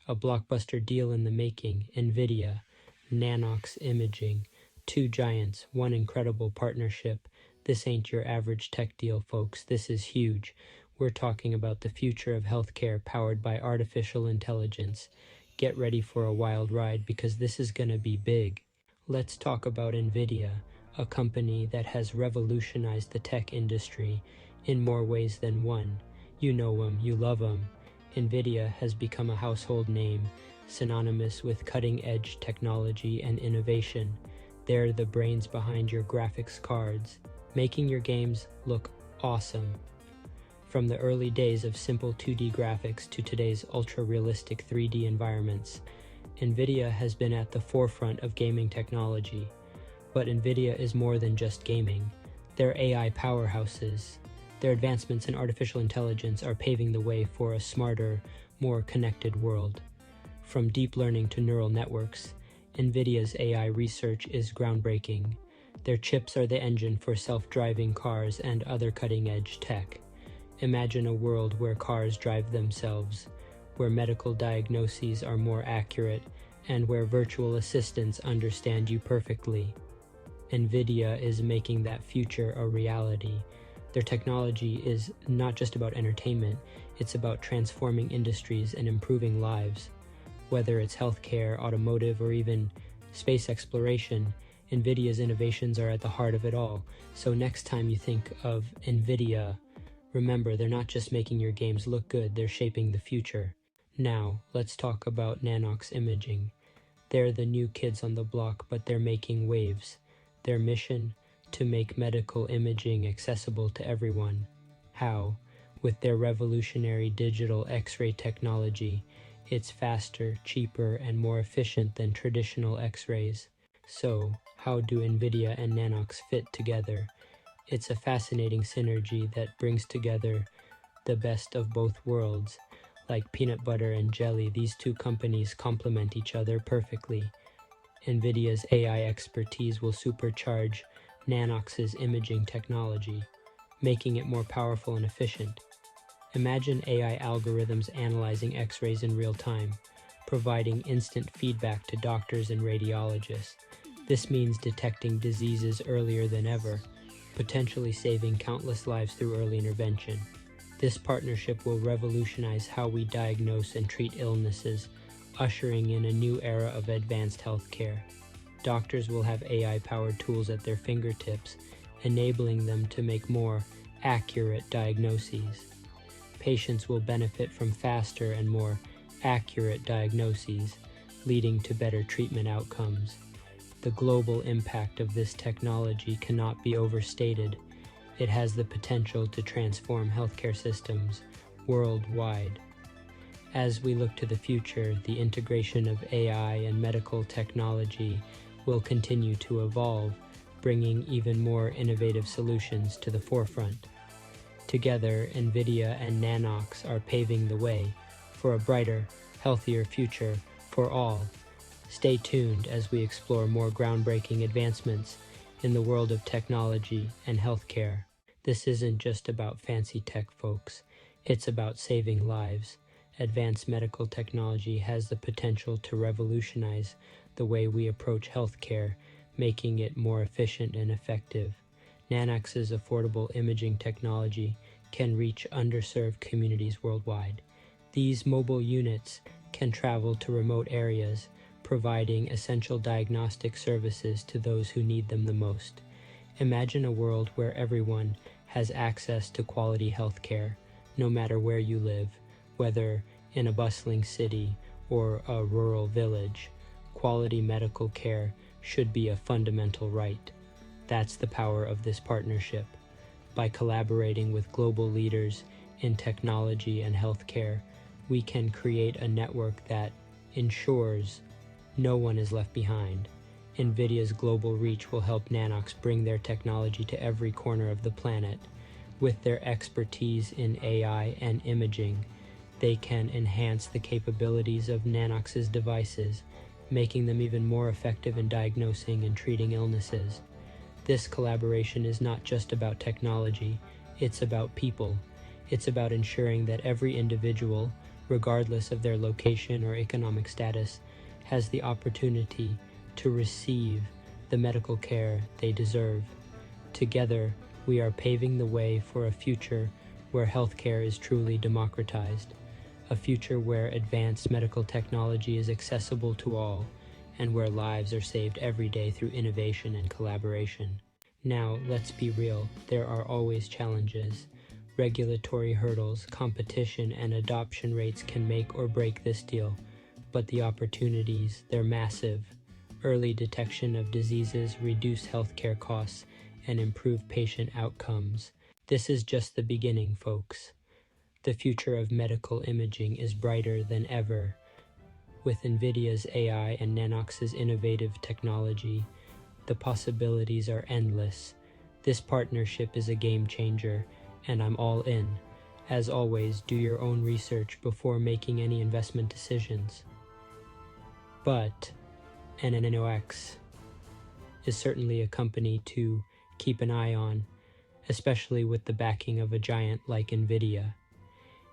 A blockbuster deal in the making. Nvidia, Nano-X Imaging, two giants, one incredible partnership. This ain't your average tech deal, folks. This is huge. We're talking about the future of healthcare powered by artificial intelligence. Get ready for a wild ride because this is gonna be big. Let's talk about Nvidia, a company that has revolutionized the tech industry in more ways than one. You know 'em, you love 'em. Nvidia has become a household name, synonymous with cutting-edge technology and innovation. They're the brains behind your graphics cards, making your games look awesome. From the early days of simple 2D graphics to today's ultra-realistic 3D environments, Nvidia has been at the forefront of gaming technology. But Nvidia is more than just gaming. They're AI powerhouses. Their advancements in artificial intelligence are paving the way for a smarter, more connected world. From deep learning to neural networks, Nvidia's AI research is groundbreaking. Their chips are the engine for self-driving cars and other cutting-edge tech. Imagine a world where cars drive themselves, where medical diagnoses are more accurate, and where virtual assistants understand you perfectly. Nvidia is making that future a reality. Their technology is not just about entertainment, it's about transforming industries and improving lives. Whether it's healthcare, automotive, or even space exploration, Nvidia's innovations are at the heart of it all. So next time you think of Nvidia, remember they're not just making your games look good, they're shaping the future. Now, let's talk about Nano-X Imaging. They're the new kids on the block, but they're making waves. Their mission? To make medical imaging accessible to everyone. How? With their revolutionary digital X-ray technology. It's faster, cheaper, and more efficient than traditional X-rays. So, how do Nvidia and Nano-X fit together? It's a fascinating synergy that brings together the best of both worlds. Like peanut butter and jelly, these two companies complement each other perfectly. Nvidia's AI expertise will supercharge Nano-X's imaging technology, making it more powerful and efficient. Imagine AI algorithms analyzing X-rays in real time, providing instant feedback to doctors and radiologists. This means detecting diseases earlier than ever, potentially saving countless lives through early intervention. This partnership will revolutionize how we diagnose and treat illnesses, ushering in a new era of advanced healthcare. Doctors will have AI-powered tools at their fingertips, enabling them to make more accurate diagnoses. Patients will benefit from faster and more accurate diagnoses, leading to better treatment outcomes. The global impact of this technology cannot be overstated. It has the potential to transform healthcare systems worldwide. As we look to the future, the integration of AI and medical technology will continue to evolve, bringing even more innovative solutions to the forefront. Together, Nvidia and Nano-X are paving the way for a brighter, healthier future for all. Stay tuned as we explore more groundbreaking advancements in the world of technology and healthcare. This isn't just about fancy tech, folks. It's about saving lives. Advanced medical technology has the potential to revolutionize the way we approach healthcare, making it more efficient and effective. Nano-X's affordable imaging technology can reach underserved communities worldwide. These mobile units can travel to remote areas, providing essential diagnostic services to those who need them the most. Imagine a world where everyone has access to quality healthcare, no matter where you live, whether in a bustling city or a rural village. Quality medical care should be a fundamental right. That's the power of this partnership. By collaborating with global leaders in technology and healthcare, we can create a network that ensures no one is left behind. Nvidia's global reach will help Nano-X bring their technology to every corner of the planet. With their expertise in AI and imaging, they can enhance the capabilities of Nano-X's devices, making them even more effective in diagnosing and treating illnesses. This collaboration is not just about technology, it's about people. It's about ensuring that every individual, regardless of their location or economic status, has the opportunity to receive the medical care they deserve. Together, we are paving the way for a future where healthcare is truly democratized, a future where advanced medical technology is accessible to all, and where lives are saved every day through innovation and collaboration. Now, let's be real, there are always challenges. Regulatory hurdles, competition, and adoption rates can make or break this deal, but the opportunities, they're massive. Early detection of diseases, reduce healthcare costs, and improve patient outcomes. This is just the beginning, folks. The future of medical imaging is brighter than ever. With Nvidia's AI and Nano-X's innovative technology, the possibilities are endless. This partnership is a game changer, and I'm all in. As always, do your own research before making any investment decisions. But NNOX is certainly a company to keep an eye on, especially with the backing of a giant like Nvidia.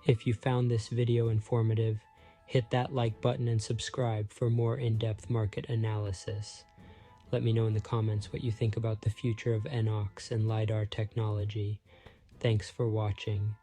If you found this video informative, hit that like button and subscribe for more in-depth market analysis. Let me know in the comments what you think about the future of NNOX and LiDAR technology. Thanks for watching.